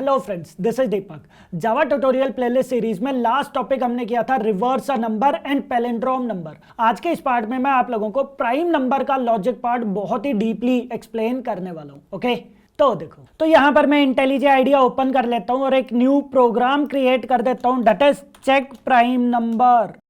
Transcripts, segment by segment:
Hello friends, this is Deepak. Java tutorial playlist series में last topic हमने किया था reverse a number and palindrome number. आज के इस पार्ट में मैं आप लोगों को प्राइम नंबर का लॉजिक पार्ट बहुत ही डीपली एक्सप्लेन करने वाला हूं। ओके, तो देखो, तो यहां पर मैं इंटेलिजे आइडिया ओपन कर लेता हूं और एक न्यू प्रोग्राम क्रिएट कर देता हूं, that is check prime number.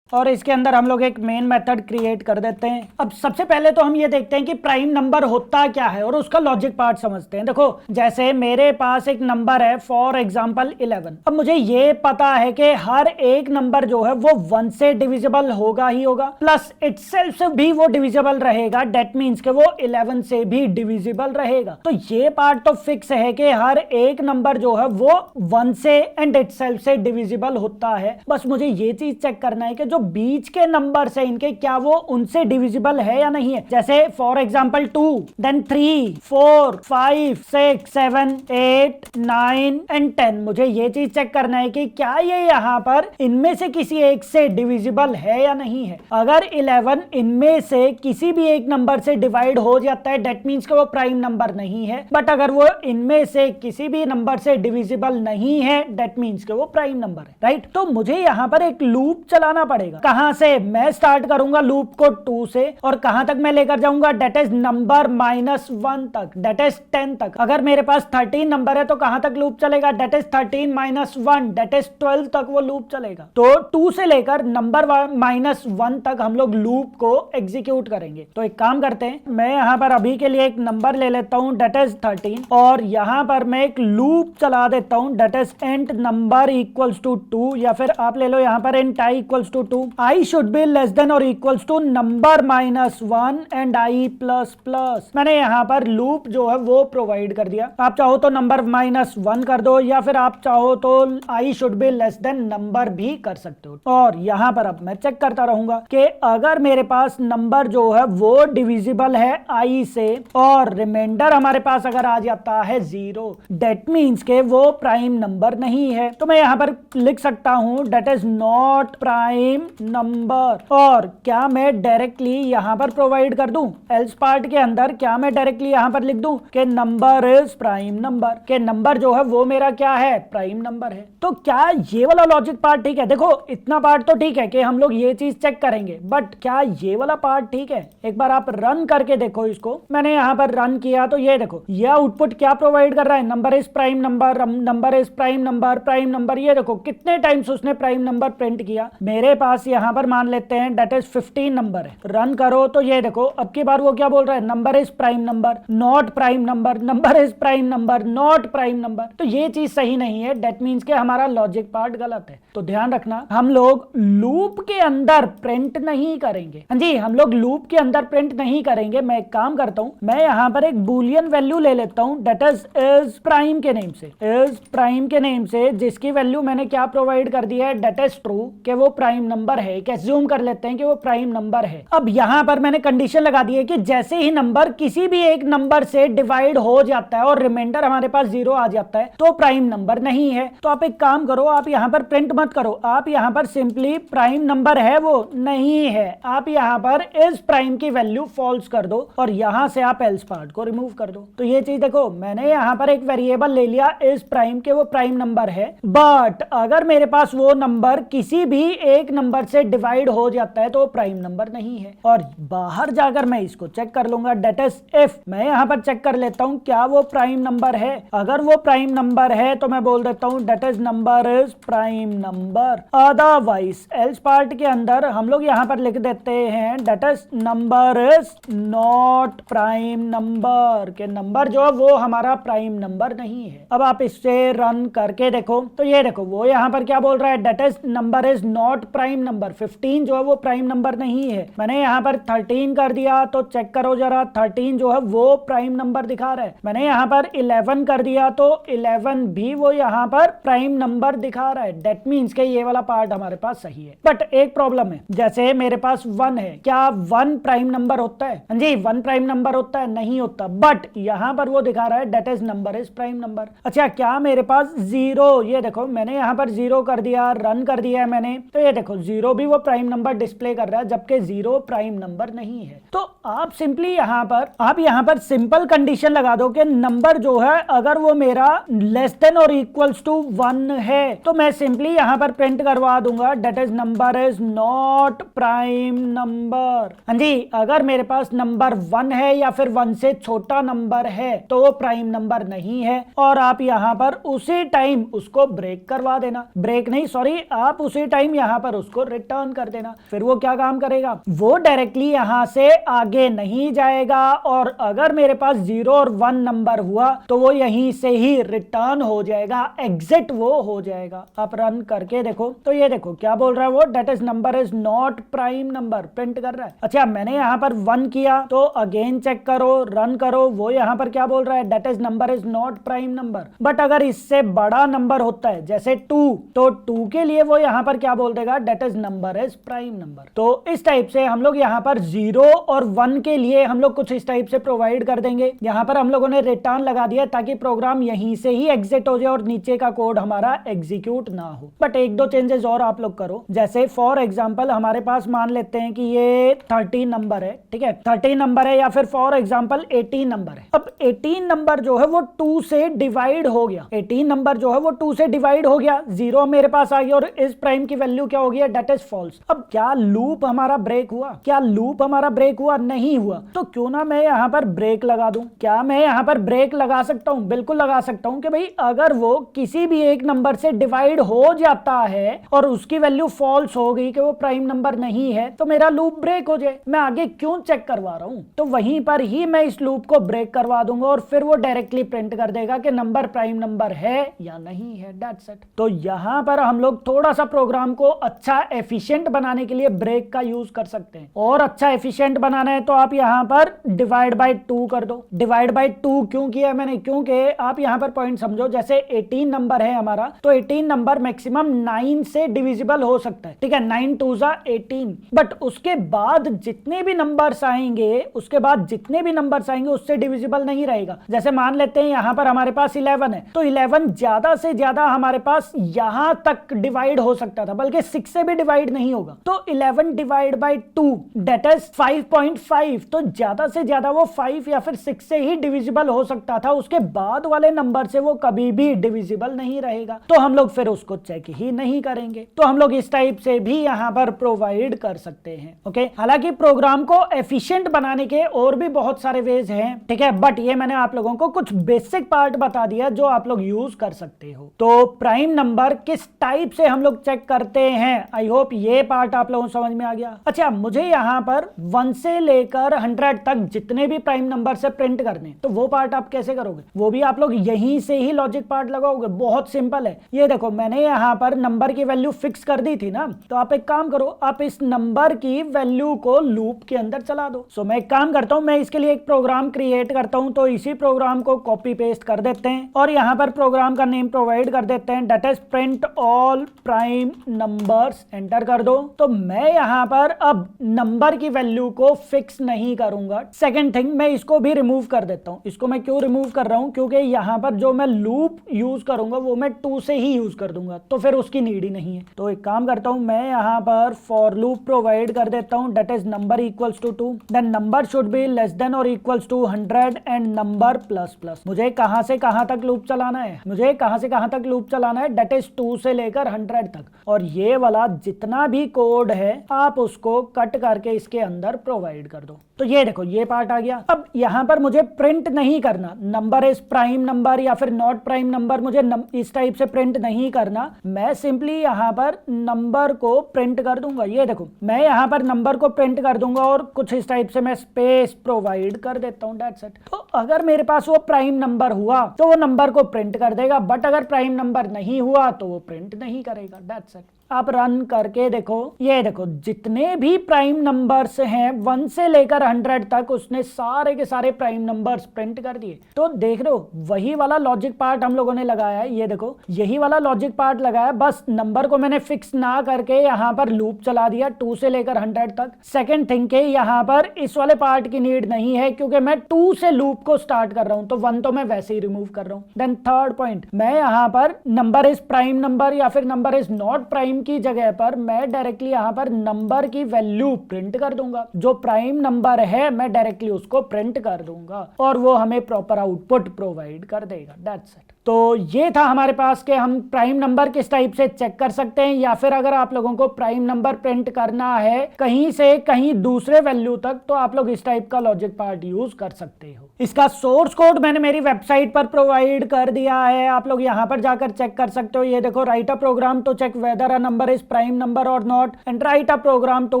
और इसके अंदर हम लोग एक मेन मेथड क्रिएट कर देते हैं। अब सबसे पहले तो हम ये देखते हैं कि प्राइम नंबर होता क्या है और उसका लॉजिक पार्ट समझते हैं। देखो, जैसे मेरे पास एक नंबर है फॉर एग्जांपल 11। अब मुझे ये पता है कि हर एक नंबर जो है वो 1 से डिविजिबल होगा ही होगा, प्लस इटसेल्फ से भी वो डिविजिबल रहेगा। दैट मींस कि वो 11 से भी डिविजिबल रहेगा। तो ये पार्ट तो फिक्स है कि हर एक नंबर जो है वो 1 से एंड इटसेल्फ से डिविजिबल होता है। बस मुझे ये चीज चेक करना है कि जो बीच के नंबर से इनके क्या वो उनसे डिविजिबल है या नहीं है। जैसे फॉर एग्जांपल 2, देन 3, 4, 5, 6, 7, 8, 9 एंड 10। मुझे ये चीज चेक करना है कि क्या ये यहाँ पर इनमें से किसी एक से डिविजिबल है या नहीं है। अगर 11 इनमें से किसी भी एक नंबर से डिवाइड हो जाता है, दैट मींस कि वो प्राइम नंबर नहीं है। बट अगर वो इनमें से किसी भी नंबर से डिविजिबल नहीं है, दैट मींस कि वो प्राइम नंबर है। राइट, तो मुझे यहाँ पर एक लूप चलाना पड़ेगा। कहां से मैं स्टार्ट करूंगा लूप को 2 से, और कहां तक मैं लेकर जाऊंगा, डेट इज नंबर -1 तक, डेट इज 10 तक। अगर मेरे पास 13 नंबर है तो कहां तक लूप चलेगा, डेट इज 13 - 1, डेट इज 12 तक वो लूप चलेगा। तो 2 से लेकर नंबर -1 तक हम लोग लूप को एग्जीक्यूट करेंगे। तो एक काम करते हैं, मैं यहां पर अभी के लिए एक नंबर ले लेता हूं, डेट इज 13, और यहां पर मैं एक लूप चला देता हूं, that is int number equals to 2, या फिर आप ले लो यहां पर int i equals to 2। I should be less than or equals to number -1 and I plus. मैंने यहाँ पर लूप जो है वो प्रोवाइड कर दिया। आप चाहो तो नंबर -1 कर दो, या फिर आप चाहो तो I should be less than number भी कर सकते हो। और यहाँ पर अब मैं चेक करता रहूंगा कि अगर मेरे पास नंबर जो है वो डिविजिबल है I से, और रिमाइंडर हमारे पास अगर आ जाता है 0, डेट मीन्स के वो प्राइम नंबर नहीं है। तो मैं यहाँ पर लिख सकता हूँ that is not prime number. और क्या मैं डायरेक्टली यहां पर प्रोवाइड कर दूं, एल्स पार्ट के अंदर क्या मैं डायरेक्टली यहां पर लिख दूं कि नंबर इज प्राइम नंबर, के नंबर जो है वो मेरा क्या है, प्राइम नंबर है। तो क्या ये वाला लॉजिक पार्ट ठीक है? देखो, इतना पार्ट तो ठीक है कि हम लोग ये चीज चेक करेंगे, बट क्या ये वाला पार्ट ठीक है? एक बार आप रन करके देखो इसको। मैंने यहां पर रन किया तो ये देखो, ये आउटपुट क्या प्रोवाइड कर रहा है, number is prime number, number is prime number, prime number. ये देखो कितने टाइम्स उसने प्राइम नंबर प्रिंट किया। मेरे पास यहां पर मान लेते हैं डेट इज 15 नंबर है। रन करो तो ये देखो, अब की बार वो क्या बोल रहा है, number is prime number, not prime number, number is prime number, not prime number. तो ये चीज सही नहीं है, डेट मींस के हमारा लॉजिक पार्ट गलत है। तो ध्यान रखना, हम लोग लूप के अंदर प्रिंट नहीं करेंगे। हाँ जी, हम लोग लूप के अंदर प्रिंट नहीं करेंगे। मैं एक काम करता हूं, मैं यहां पर एक बूलियन वैल्यू ले लेता हूं, डेट इज प्राइम के नेम से, इज प्राइम के नेम से, जिसकी वैल्यू मैंने क्या प्रोवाइड कर दिया है, डेट इज ट्रू, कि वो प्राइम नंबर है। एज्यूम कर लेते हैं कि वो प्राइम नंबर है। अब यहां पर मैंने कंडीशन लगा दी है कि जैसे ही नंबर किसी भी एक नंबर से डिवाइड हो जाता है और रिमाइंडर हमारे पास 0 आ जाता है, तो प्राइम नंबर नहीं है। तो आप एक काम करो, आप यहां पर प्रिंट मत करो, आप यहां पर सिंपली प्राइम नंबर है वो नहीं है, आप यहां पर इज प्राइम की वैल्यू फॉल्स कर दो, और यहां से आप एल्स पार्ट को रिमूव कर दो। तो ये चीज देखो, मैंने यहां पर एक वेरिएबल ले लिया इज प्राइम के, वो प्राइम नंबर है। बट अगर मेरे पास वो नंबर किसी भी एक नंबर से डिवाइड हो जाता है तो प्राइम नंबर नहीं है। और बाहर जाकर मैं इसको चेक कर लूंगा, डेट इज इफ मैं यहां पर चेक कर लेता हूं क्या वो प्राइम नंबर है। अगर वो प्राइम नंबर है तो मैं बोल देता हूं that is number is prime number. Otherwise else part के अंदर हम लोग यहां पर लिख देते हैं that is number is not prime number, के नंबर जो है वो हमारा प्राइम नंबर नहीं है। अब आप इससे रन करके देखो तो ये देखो, वो यहां पर क्या बोल रहा है, that is number is not prime number. 15 जो है वो प्राइम नंबर नहीं है। मैंने यहाँ पर 13 कर दिया तो चेक करो जरा, 13 जो है वो प्राइम नंबर दिखा रहा है। मैंने यहाँ पर 11 कर दिया तो 11 भी वो यहाँ पर प्राइम नंबर दिखा रहा है। डेट मीन्स के ये वाला पार्ट हमारे पास सही है। बट एक प्रॉब्लम है, जैसे मेरे पास 1 है, क्या 1 प्राइम नंबर होता है? हाँ जी, 1 प्राइम नंबर होता है? नहीं होता। बट यहाँ पर वो दिखा रहा है that is number is prime number. अच्छा, क्या मेरे पास 0, ये देखो मैंने यहाँ पर 0 कर दिया, रन कर दिया है मैंने, तो ये देखो जीरो भी वो प्राइम नंबर डिस्प्ले कर रहा है, जबकि जीरो प्राइम नंबर नहीं है। तो आप सिंपली यहाँ पर सिंपल कंडीशन लगा दो कि नंबर जो है अगर वो मेरा लेस देन और इक्वल्स टू 1 है, तो मैं सिंपली यहाँ पर प्रिंट करवा दूंगा that is number is not prime number. हाँ जी, अगर मेरे पास नंबर 1 है या फिर 1 से छोटा नंबर है तो वो प्राइम नंबर नहीं है, और आप यहाँ पर उसी टाइम उसको ब्रेक करवा देना, ब्रेक नहीं सॉरी, आप उसी टाइम यहाँ पर उसको रिटर्न कर देना। फिर वो क्या काम करेगा, वो डायरेक्टली यहाँ से आगे नहीं जाएगा, और अगर मेरे पास 0 और 1 नंबर हुआ तो वो यहीं से ही रिटर्न हो जाएगा, एग्जिट वो हो जाएगा। आप रन करके देखो तो ये देखो क्या बोल रहा है वो, that is number is not prime number, print कर रहा है। अच्छा, मैंने यहाँ पर 1 किया तो अगेन चेक करो, रन करो, वो यहाँ पर क्या बोल रहा है, that is number is not prime number. But अगर इससे बड़ा नंबर होता है जैसे 2, तो 2 के लिए वो यहाँ पर क्या बोल देगा, that is number is prime number. तो इस टाइप से हम लोग यहाँ पर 0 और 1 के लिए हम लोग कुछ इस टाइप से प्रोवाइड कर देंगे। यहाँ पर हम लोगों ने रिटर्न लगा दिया ताकि प्रोग्राम यहीं से ही एग्जिट हो जाए और नीचे का कोड हमारा एग्जीक्यूट ना हो। बट एक दो चेंजेस और आप लोग करो, जैसे फॉर एग्जांपल हमारे पास मान लेते हैं कि ये 13 नंबर है, ठीक है, 13 नंबर है, या फिर फॉर एग्जांपल 18 नंबर है। अब 18 नंबर जो है वो 2 से डिवाइड हो गया, 18 नंबर जो है वो 2 से डिवाइड हो गया, 0 मेरे पास आ गया और इस प्राइम की वैल्यू क्या हो गई, दैट इज फॉल्स। अब क्या लूप हमारा ब्रेक हुआ, क्या लूप हमारा ब्रेक हुआ, नहीं हुआ। तो क्यों ना मैं यहाँ पर ब्रेक लगा दूं, क्या मैं यहाँ पर ब्रेक लगा सकता हूँ, बिल्कुल लगा सकता हूँ कि भाई अगर वो किसी भी एक नंबर से डिवाइड हो जाता है और उसकी वैल्यू फॉल्स हो गई कि वो प्राइम नंबर नहीं है, तो मेरा लूप ब्रेक हो जाए। मैं आगे क्यों चेक करवा रहा हूं, तो वहीं पर ही मैं इस लूप को ब्रेक करवा दूंगा और फिर वो डायरेक्टली प्रिंट कर देगा कि नंबर प्राइम नंबर है या नहीं है, दैट्स इट। तो यहां पर हम लोग थोड़ा सा प्रोग्राम को अच्छा एफिशिएंट बनाने के लिए ब्रेक का यूज कर सकते हैं। और अच्छा एफिशिएंट बनाना है तो आप यहां पर डिवाइड बाय 2 कर दो। डिवाइड बाय 2 क्यों किया मैंने, क्योंकि आप यहां पर पॉइंट समझो, जैसे 18 नंबर है हमारा, तो 18 नंबर मैक्सिमम 9 से डिविजिबल हो सकता है, ठीक है, 9 2 जा 18। बट उसके बाद जितने भी नंबर्स आएंगे, उसके बाद जितने भी नंबर्स आएंगे उससे डिविजिबल नहीं रहेगा। जैसे मान लेते हैं यहां पर हमारे पास 11 है, तो 11 ज्यादा से ज्यादा हमारे पास यहां तक डिवाइड हो सकता था, बल्कि 6 से भी डिवाइड नहीं होगा। तो 11 डिवाइड बाय 2 दैट इज 5.5, तो ज्यादा से ज्यादा वो 5 या फिर 6 से ही डिविजिबल हो सकता था, उसके बाद वाले नंबर से वो कभी भी डिविजिबल नहीं रहेगा। तो हम लोग फिर उसको चेक ही नहीं करेंगे। तो हम लोग इस टाइप से भी यहां पर प्रोवाइड कर सकते हैं, ओके। हालांकि प्रोग्राम को एफिशिएंट बनाने के और भी बहुत सारे वेज हैं, ठीक है, बट ये मैंने आप लोगों को कुछ बेसिक पार्ट बता दिया जो आप लोग यूज कर सकते हो। तो प्राइम नंबर किस टाइप से हम लोग चेक करते हैं, आई होप ये पार्ट आप लोगों को समझ में आ गया। अच्छा, मुझे यहां पर 1 से लेकर 100 तक जितने भी प्राइम नंबर से प्रिंट करने, तो वो पार्ट आप कैसे करोगे, वो भी आप लोग यहीं से ही लॉजिक पार्ट लगाओगे। बहुत सिंपल है, ये देखो मैंने यहां पर नंबर की वैल्यू फिक्स कर दी थी ना, तो आप एक काम करो, आप इस नंबर की वैल्यू को लूप के अंदर चला दो। सो मैं एक काम करता हूं, मैं इसके लिए एक प्रोग्राम क्रिएट करता हूं, तो इसी प्रोग्राम को कॉपी पेस्ट कर देते हैं और यहां पर प्रोग्राम का नेम प्रोवाइड कर देते हैं, that is print all prime numbers, enter कर दो। तो मैं यहां पर अब नंबर की वैल्यू को फिक्स नहीं करूंगा। सेकंड थिंग, मैं इसको भी रिमूव कर देता हूं। इसको मैं क्यों रिमूव कर रहा हूं, क्योंकि यहां पर जो मैं लूप यूज करूंगा वो मैं 2 से ही यूज कर दूंगा, तो फिर उसकी नीड ही नहीं है। तो एक काम करता हूं, मैं यहां पर फॉर लूप प्रोवाइड कर देता हूं, that is number equals to 2, then number should be less than और equals to 100 and number plus plus. मुझे कहां से कहां तक लूप चलाना है, मुझे कहां से कहां तक लूप चलाना है, दैट इज 2 से लेकर 100 तक। और ये वाला जितना भी कोड है आप उसको कट करके इसके अंदर प्रोवाइड कर दो। तो ये देखो ये पार्ट आ गया। अब यहां पर मुझे प्रिंट नहीं करना नंबर इज प्राइम नंबर या फिर नॉट प्राइम नंबर, मुझे इस टाइप से प्रिंट नहीं करना। मैं सिंपली यहां पर नंबर को प्रिंट कर दूंगा। ये देखो मैं यहां पर नंबर को प्रिंट कर दूंगा और कुछ इस टाइप से मैं स्पेस प्रोवाइड कर देता हूं, दैट्स इट। तो अगर मेरे पास वो प्राइम नंबर हुआ तो वो नंबर को प्रिंट कर देगा, बट अगर प्राइम नंबर नहीं हुआ तो वो प्रिंट नहीं करेगा, दैट्स इट। आप रन करके देखो, ये देखो जितने भी प्राइम नंबर्स हैं 1 से लेकर 100 तक उसने सारे के सारे प्राइम नंबर्स प्रिंट कर दिए। तो देख रहे हो वही वाला लॉजिक पार्ट हम लोगों ने लगाया है, ये देखो यही वाला लॉजिक पार्ट लगाया, बस नंबर को मैंने फिक्स ना करके यहाँ पर लूप चला दिया 2 से लेकर 100 तक। सेकंड थिंग के यहाँ पर इस वाले पार्ट की नीड नहीं है क्योंकि मैं 2 से लूप को स्टार्ट कर रहा हूँ, तो 1 तो मैं वैसे ही रिमूव कर रहा हूँ। देन थर्ड पॉइंट, मैं यहाँ पर नंबर इज प्राइम नंबर या फिर नंबर इज नॉट प्राइम की जगह पर मैं डायरेक्टली यहाँ पर नंबर की वैल्यू प्रिंट कर दूंगा। जो प्राइम नंबर है मैं डायरेक्टली उसको प्रिंट कर दूंगा और वो हमें प्रॉपर आउटपुट प्रोवाइड कर देगा। That's it. तो ये था हमारे पास कि हम प्राइम नंबर किस टाइप से चेक कर सकते हैं, या फिर अगर आप लोगों को प्राइम नंबर प्रिंट करना है कहीं से कहीं दूसरे वैल्यू तक, तो आप लोग इस टाइप का लॉजिक पार्ट यूज कर सकते हो। इसका सोर्स कोड मैंने मेरी वेबसाइट पर प्रोवाइड कर दिया है, आप लोग यहां पर जाकर चेक कर सकते हो। ये देखो, write a program to check whether a number is prime number और not and write a program to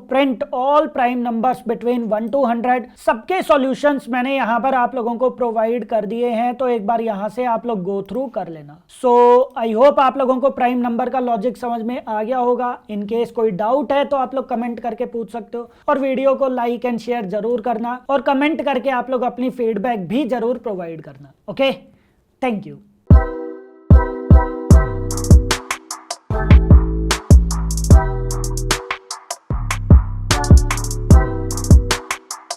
print all prime numbers between 1 to 100। सबके सॉल्यूशंस मैंने यहां पर आप लोगों को प्रोवाइड कर दिए हैं, तो एक बार यहां से आप लोग गो थ्रू कर लेना। सो आई होप आप लोगों को प्राइम नंबर का लॉजिक समझ में आ गया होगा। इन केस कोई डाउट है तो आप लोग कमेंट करके पूछ सकते हो, और वीडियो को लाइक एंड शेयर जरूर करना, और कमेंट करके आप लोग अपनी फीडबैक भी जरूर प्रोवाइड करना। Okay, thank you.